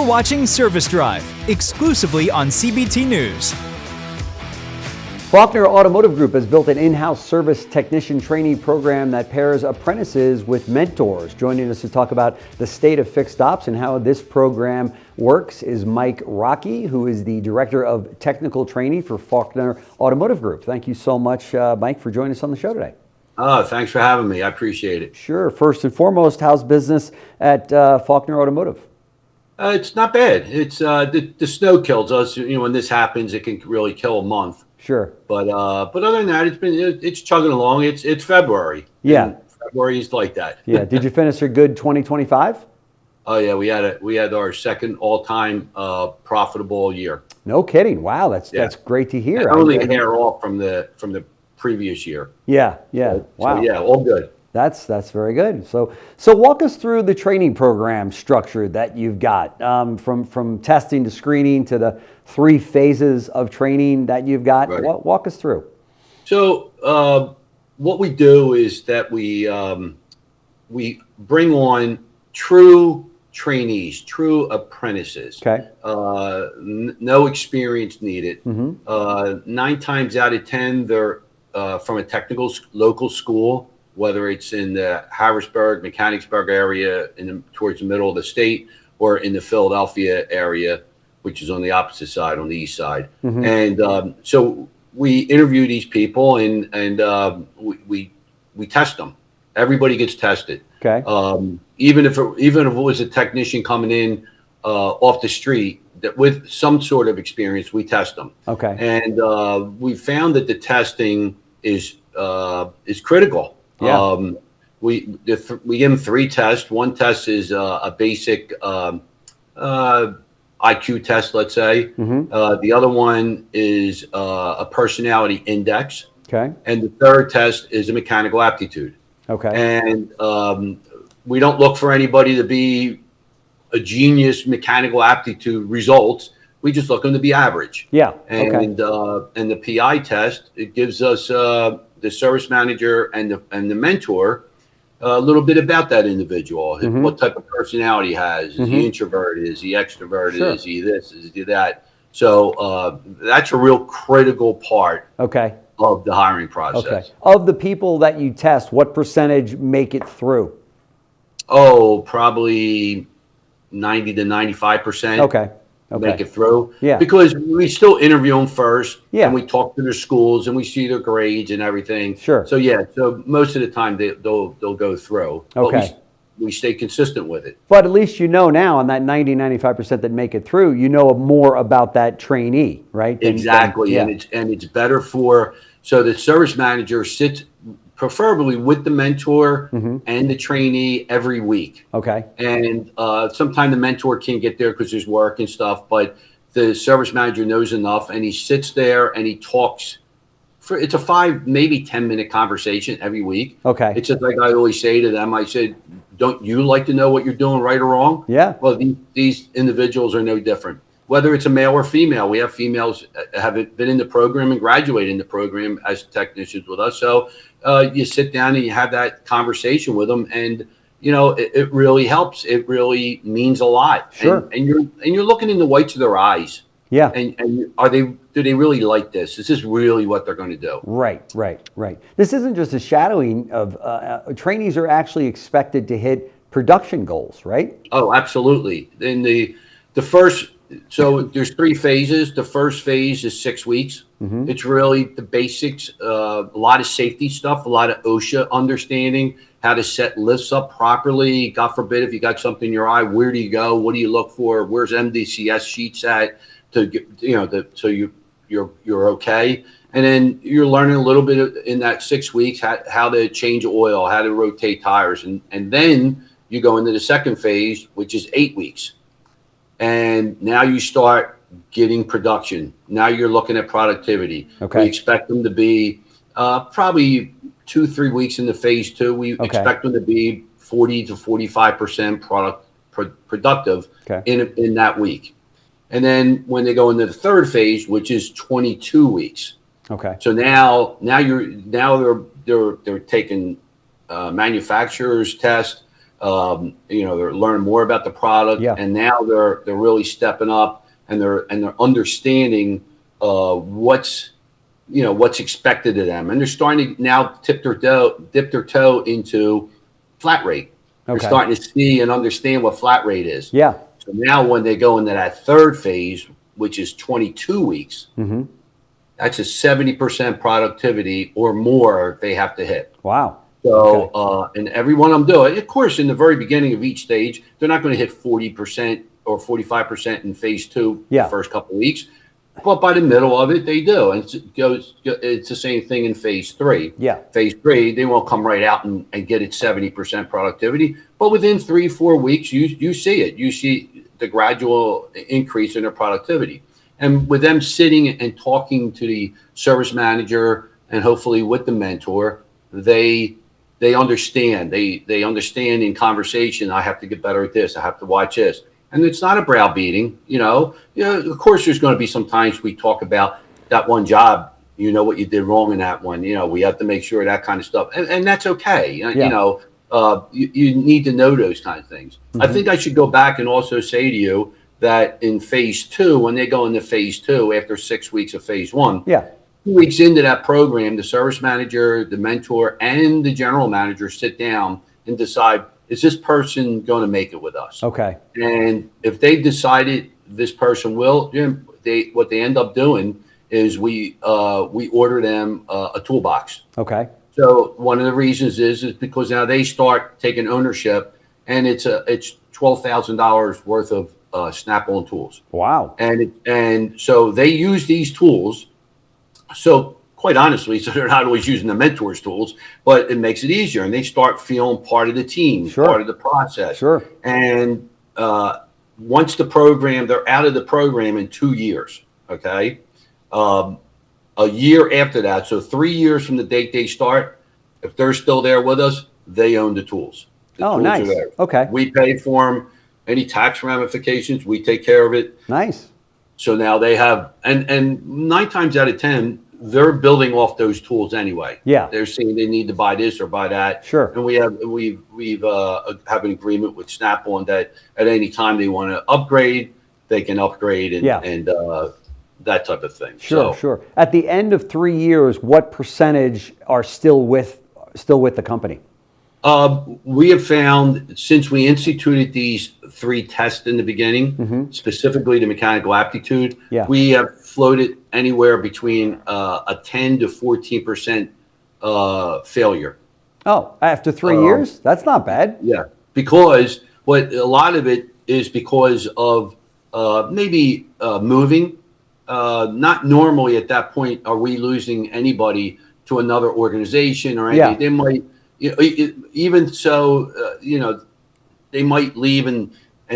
You're watching Service Drive, exclusively on CBT News. Faulkner Automotive Group has built an in-house service technician trainee program that pairs apprentices with mentors. Joining us to talk about the state of fixed ops and how this program works is Mike Rocchi, who is the Director of Technical Training for Faulkner Automotive Group. Thank you so much, Mike, for joining us on the show today. Oh, thanks for having me. I appreciate it. Sure. First and foremost, how's business at Faulkner Automotive? It's not bad. It's the snow kills us. You know, when this happens, it can really kill a month. Sure. But other than that, it's chugging along. It's February. Yeah. February is like that. Yeah. Did you finish a good 2025? Oh yeah, we had our second all-time profitable year. No kidding. Wow, that's great to hear. Only a hair off from the previous year. Yeah. Wow. So yeah, all good. That's very good. So walk us through the training program structure that you've got, from testing to screening to the 3 phases of training that you've got. Right. Walk us through. So what we do is that we bring on true trainees, true apprentices. Okay. No experience needed. Mm-hmm. 9 times out of 10, they're from a technical local school, whether it's in the Harrisburg, Mechanicsburg area, towards the middle of the state, or in the Philadelphia area, which is on the opposite side, on the east side. Mm-hmm. And so we interview these people, and we test them. Everybody gets tested. Okay. Even if it was a technician coming in off the street that with some sort of experience, we test them. Okay. And we found that the testing is critical. Yeah. We give them 3 tests. One test is a basic IQ test, let's say. Mm-hmm. The other one is a personality index. Okay. And the third test is a mechanical aptitude. Okay. And we don't look for anybody to be a genius mechanical aptitude results. We just look them to be average. Yeah. And and the PI test, it gives us the service manager and the mentor a little bit about that individual. Mm-hmm. What type of personality he has. Is he introverted? Is he extroverted? Sure. Is he this? Is he that? So that's a real critical part of the hiring process. Okay. Of the people that you test, what percentage make it through? Oh, probably 90 to 95%. Okay. Make it through. Yeah. Because we still interview them first. Yeah. And we talk to their schools and we see their grades and everything. Sure. So yeah. So most of the time they'll go through. Okay. But we stay consistent with it. But at least you know now on that 90-95% that make it through, you know more about that trainee, right? Exactly. And it's better so the service manager sits preferably with the mentor and the trainee every week. Okay. And sometimes the mentor can't get there because there's work and stuff, but the service manager knows enough, and he sits there and he talks. It's a 5, maybe 10-minute conversation every week. Okay. It's just like I always say to them, I said, don't you like to know what you're doing right or wrong? Yeah. Well, these individuals are no different. Whether it's a male or female, we have females have been in the program and graduated in the program as technicians with us. So you sit down and you have that conversation with them, and it really helps. It really means a lot. Sure. And you're looking in the whites of their eyes. Yeah. And do they really like this? Is this really what they're going to do? Right. This isn't just a shadowing of trainees are actually expected to hit production goals, right? Oh, absolutely. In the first. So there's 3 phases. The first phase is 6 weeks. Mm-hmm. It's really the basics, a lot of safety stuff, a lot of OSHA understanding, how to set lifts up properly. God forbid if you got something in your eye, where do you go? What do you look for? Where's MDCS sheets at to get, so you're okay. And then you're learning a little bit in that 6 weeks how to change oil, how to rotate tires, and then you go into the second phase, which is 8 weeks. And now you start getting production. Now you're looking at productivity. Okay. We expect them to be probably 2-3 weeks into phase 2. We expect them to be 40 to 45% productive in that week. And then when they go into the third phase, which is 22 weeks. Okay. So now they're taking manufacturers test. They're learning more about the product, Yeah. and now they're really stepping up, and they're understanding what's expected of them, and they're starting to now dip their toe into flat rate. They're Okay. starting to see and understand what flat rate is. Yeah. So now when they go into that third phase, which is 22 weeks, that's a 70% productivity or more they have to hit. Wow. So, Okay. and every one I'm doing, of course, in the very beginning of each stage, they're not going to hit 40% or 45% in phase two Yeah. the first couple of weeks, but by the middle of it, they do. And it's the same thing in phase three. Yeah. Phase three, they won't come right out and get it 70% productivity, but within 3-4 weeks, you see it. You see the gradual increase in their productivity. And with them sitting and talking to the service manager and hopefully with the mentor, they understand. They understand in conversation, I have to get better at this. I have to watch this. And it's not a browbeating, of course, there's going to be some times we talk about that one job, what you did wrong in that one. We have to make sure that kind of stuff. And that's okay. Yeah. You need to know those kind of things. I think I should go back and also say to you that in phase two, when they go into phase two, after 6 weeks of phase one, Yeah. 2 weeks into that program, the service manager, the mentor, and the general manager sit down and decide, is this person going to make it with us? Okay. And if they've decided this person will, what they end up doing is we order them a toolbox. Okay. So one of the reasons is because now they start taking ownership, and it's $12,000 worth of Snap-on tools. Wow. And so they use these tools. So quite honestly, so they're not always using the mentor's tools, but it makes it easier, and they start feeling part of the team, Sure. part of the process. Sure. And once they're out of the program in 2 years. Okay. A year after that, so 3 years from the date they start, if they're still there with us, they own the tools. The Oh, tools nice. are there. Okay. We pay for them. Any tax ramifications, we take care of it. Nice. So now they have, and 9 times out of 10, they're building off those tools anyway. Yeah. They're saying they need to buy this or buy that. Sure. And we've have an agreement with Snap-on that at any time they want to upgrade, they can upgrade and that type of thing. Sure. Sure. At the end of 3 years, what percentage are still with the company? We have found, since we instituted these 3 tests in the beginning, specifically the mechanical aptitude, we have floated anywhere between a 10 to 14% failure. Oh, after 3 years? That's not bad. Yeah, because a lot of it is because of maybe moving. Not normally at that point are we losing anybody to another organization or anything. They might. Even so, they might leave and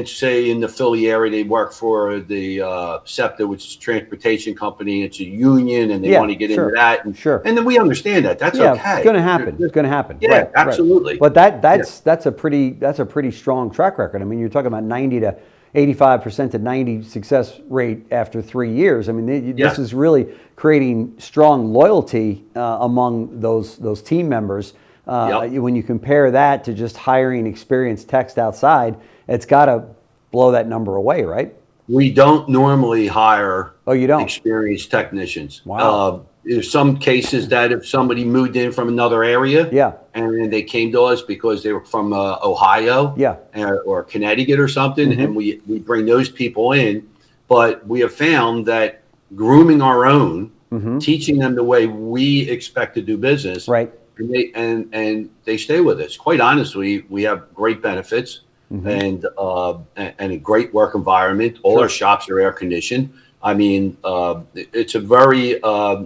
say in the Philly area they work for the SEPTA, which is a transportation company. It's a union, and they want to get into that. And then we understand that. That's okay. It's going to happen. It's going to happen. Yeah, right, absolutely. Right. But that's a pretty strong track record. I mean, you're talking about 90 to 85% to 90 success rate after 3 years. I mean, this is really creating strong loyalty among those team members. When you compare that to just hiring experienced techs outside, it's got to blow that number away, right? We don't normally hire experienced technicians. Wow. There's some cases that if somebody moved in from another area and they came to us because they were from Ohio or Connecticut or something, and we bring those people in. But we have found that grooming our own, teaching them the way we expect to do business, right. And they stay with us. Quite honestly, we have great benefits and a great work environment. All our shops are air conditioned. I mean, it's a very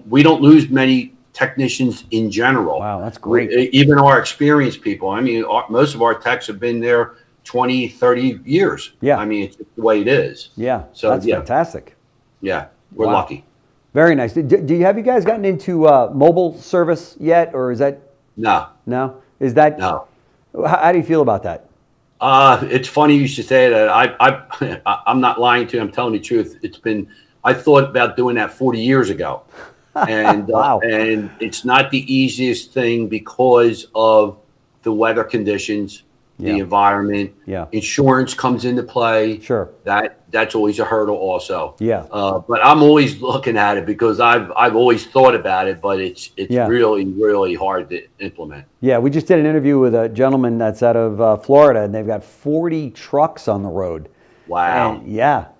we don't lose many technicians in general. Wow, that's great. Even our experienced people. I mean, most of our techs have been there 20, 30 years. Yeah. I mean, it's just the way it is. Yeah. So that's fantastic. Yeah, we're lucky. Very nice. Do you guys gotten into mobile service yet, or is that? No. No? Is that? No. How do you feel about that? It's funny you should say that. I'm not lying to you. I'm telling the truth. I thought about doing that 40 years ago, and wow. And it's not the easiest thing because of the weather conditions. Yeah. the environment. Yeah. Insurance comes into play. Sure. That's always a hurdle also. Yeah. But I'm always looking at it because I've always thought about it, but it's Yeah. really, really hard to implement. Yeah, we just did an interview with a gentleman that's out of Florida, and they've got 40 trucks on the road. Wow.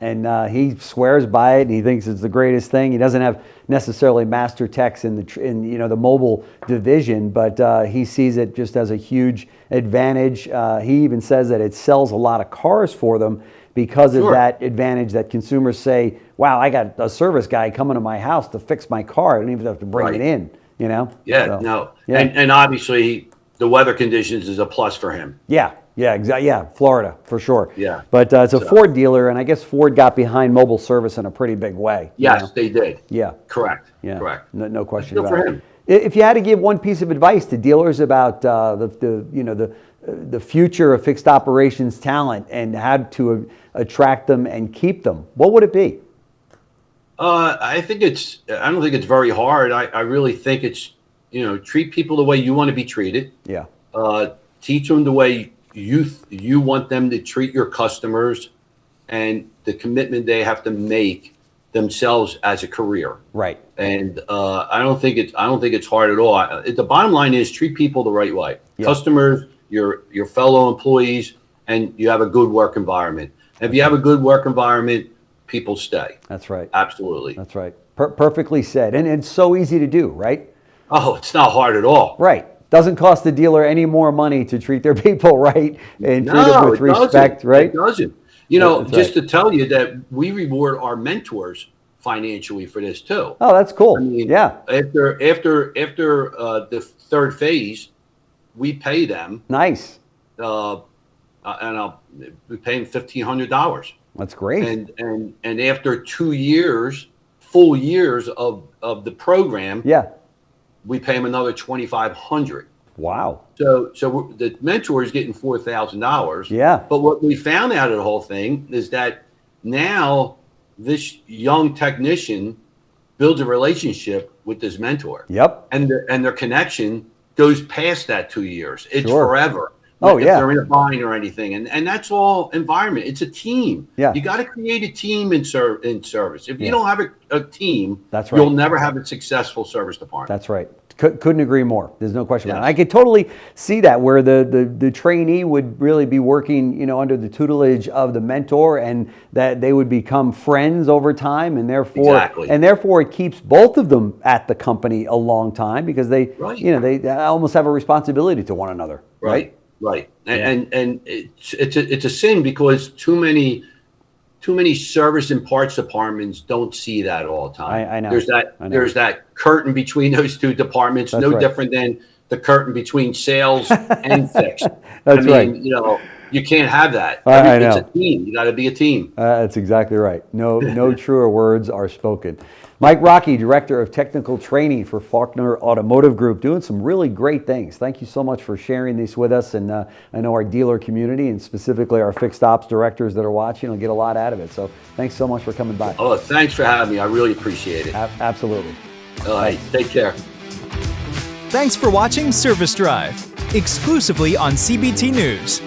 And he swears by it, and he thinks it's the greatest thing. He doesn't have necessarily master techs in the mobile division, but he sees it just as a huge advantage. He even says that it sells a lot of cars for them because of that advantage that consumers say, wow, I got a service guy coming to my house to fix my car. I don't even have to bring it in, you know? Yeah, So, no. yeah. And obviously the weather conditions is a plus for him. Yeah, exactly. Yeah, Florida for sure. Yeah. But it's a Ford dealer, and I guess Ford got behind mobile service in a pretty big way. Yes, they did. Yeah. Correct. Yeah. Correct. No question Good about for it. him. If you had to give one piece of advice to dealers about the future of fixed operations talent and how to attract them and keep them, what would it be? I don't think it's very hard. I really think it's, treat people the way you want to be treated. Yeah. Teach them the way you want them to treat your customers, and the commitment they have to make themselves as a career. Right. And I don't think it's hard at all. The bottom line is treat people the right way. Yeah. Customers, your fellow employees, and you have a good work environment. And if you have a good work environment, people stay. That's right. Absolutely. That's right. Perfectly said. And it's so easy to do, right? Oh, it's not hard at all. Right. Doesn't cost the dealer any more money to treat their people right and treat them with respect, right? It doesn't. To tell you that we reward our mentors financially for this too. Oh, that's cool. I mean, yeah. After the third phase, we pay them. Nice. We pay them $1,500. That's great. And after 2 years, full years of the program, we pay them another $2,500. Wow. So the mentor is getting $4,000. Yeah. But what we found out of the whole thing is that now this young technician builds a relationship with this mentor. Yep. And their connection goes past that 2 years. It's forever. Oh, if they're in a bind or anything. And that's all environment. It's a team. Yeah. You got to create a team in service. If you don't have a team, that's right, you'll never have a successful service department. That's right. Couldn't agree more. There's no question about it. I could totally see that, where the trainee would really be working, under the tutelage of the mentor, and that they would become friends over time, and therefore it keeps both of them at the company a long time, because they almost have a responsibility to one another. Right. Right. And it's a sin, because too many service and parts departments don't see that all the time. I know. There's that curtain between those two departments, different than the curtain between sales and fix. That's right. You can't have that. It's a team. You got to be a team. That's exactly right. No truer words are spoken. Mike Rocchi, Director of Technical Training for Faulkner Automotive Group, doing some really great things. Thank you so much for sharing these with us. And I know our dealer community, and specifically our fixed ops directors that are watching, will get a lot out of it. So thanks so much for coming by. Oh, thanks for having me. I really appreciate it. Absolutely. All right. Take care. Thanks for watching Service Drive, exclusively on CBT News.